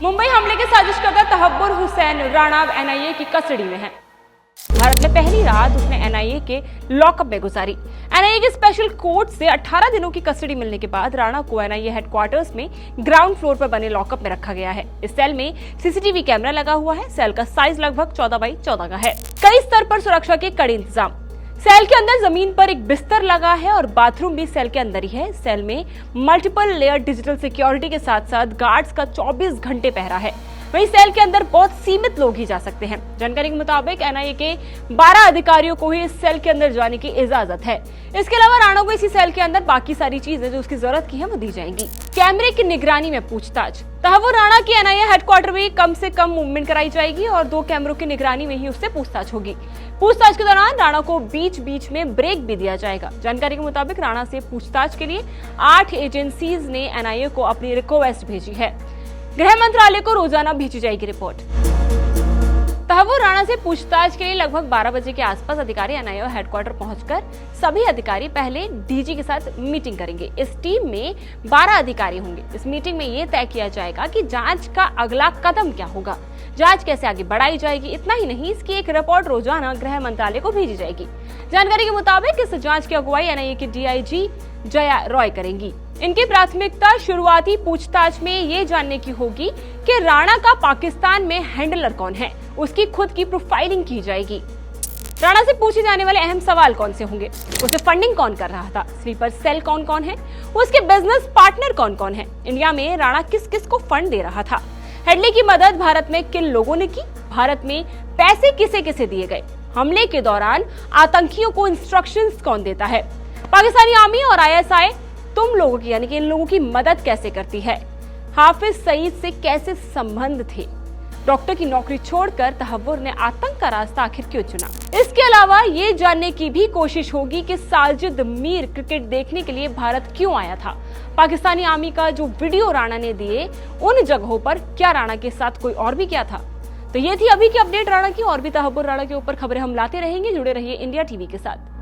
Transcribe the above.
मुंबई हमले की साजिश करता तहव्वुर हुसैन राणा एनआईए की कस्टडी में है। भारत में पहली रात उसने एनआईए के लॉकअप में गुजारी। एनआईए के स्पेशल कोर्ट से 18 दिनों की कस्टडी मिलने के बाद राणा को एनआईए हेडक्वार्टर्स में ग्राउंड फ्लोर पर बने लॉकअप में रखा गया है। इस सेल में सीसीटीवी कैमरा लगा हुआ है। सेल का साइज लगभग 14x14 का है। कई स्तर पर सुरक्षा के कड़े इंतजाम। सेल के अंदर जमीन पर एक बिस्तर लगा है और बाथरूम भी सेल के अंदर ही है। सेल में मल्टीपल लेयर डिजिटल सिक्योरिटी के साथ साथ गार्ड्स का 24 घंटे पहरा है। वहीं सेल के अंदर बहुत सीमित लोग ही जा सकते हैं। जानकारी के मुताबिक एनआईए के 12 अधिकारियों को ही इस सेल के अंदर जाने की इजाजत है। इसके अलावा राणा को इसी सेल के अंदर बाकी सारी चीजें जो उसकी जरूरत की है वो दी जाएंगी। कैमरे की निगरानी में पूछताछ। तहव्वुर राणा की एनआईए हेडक्वार्टर में कम से कम मूवमेंट कराई जाएगी और 2 कैमरों की निगरानी में ही उससे पूछताछ होगी। पूछताछ के दौरान राणा को बीच बीच में ब्रेक भी दिया जाएगा। जानकारी के मुताबिक राणा से पूछताछ के लिए 8 एजेंसीज ने एनआईए को अपनी रिक्वेस्ट भेजी है। गृह मंत्रालय को रोजाना भेजी जाएगी रिपोर्ट। तहव्वुर राणा से पूछताछ के लिए लगभग 12 बजे के आसपास अधिकारी एनआईए हेडक्वार्टर पहुंचकर सभी अधिकारी पहले डीजी के साथ मीटिंग करेंगे। इस टीम में 12 अधिकारी होंगे। इस मीटिंग में ये तय किया जाएगा कि जांच का अगला कदम क्या होगा, जांच कैसे आगे बढ़ाई जाएगी। इतना ही नहीं, इसकी एक रिपोर्ट रोजाना गृह मंत्रालय को भेजी जाएगी। जानकारी के मुताबिक इस जांच की अगुवाई एनआईए की डीआईजी जया रॉय करेंगी। इनकी प्राथमिकता शुरुआती पूछताछ में ये जानने की होगी कि राणा का पाकिस्तान में हैंडलर कौन है। उसकी खुद की प्रोफाइलिंग की जाएगी। राणा से पूछे जाने वाले अहम सवाल कौन से होंगे, उसे फंडिंग कौन कर रहा था, स्लीपर सेल कौन कौन है, उसके बिजनेस पार्टनर कौन कौन है, इंडिया में राणा किस किस को फंड दे रहा था, हेडली की मदद भारत में किन लोगों ने की, भारत में पैसे किसे किसे दिए गए, हमले के दौरान आतंकियों को इंस्ट्रक्शंस कौन देता है, पाकिस्तानी आर्मी और आईएसआई तुम लोगों की यानी कि इन लोगों की मदद कैसे करती है, हाफिज सईद से कैसे संबंध थे, डॉक्टर की नौकरी छोड़कर तहव्वुर ने आतंक का रास्ता आखिर क्यों चुना। इसके अलावा ये जानने की भी कोशिश होगी कि साजिद मीर क्रिकेट देखने के लिए भारत क्यों आया था। पाकिस्तानी आर्मी का जो वीडियो राणा ने दिए उन जगहों पर क्या राणा के साथ कोई और भी क्या था। तो ये थी अभी की अपडेट राणा की। और भी तहव्वुर राणा के ऊपर खबरें हम लाते रहेंगे। जुड़े रहिए इंडिया टीवी के साथ।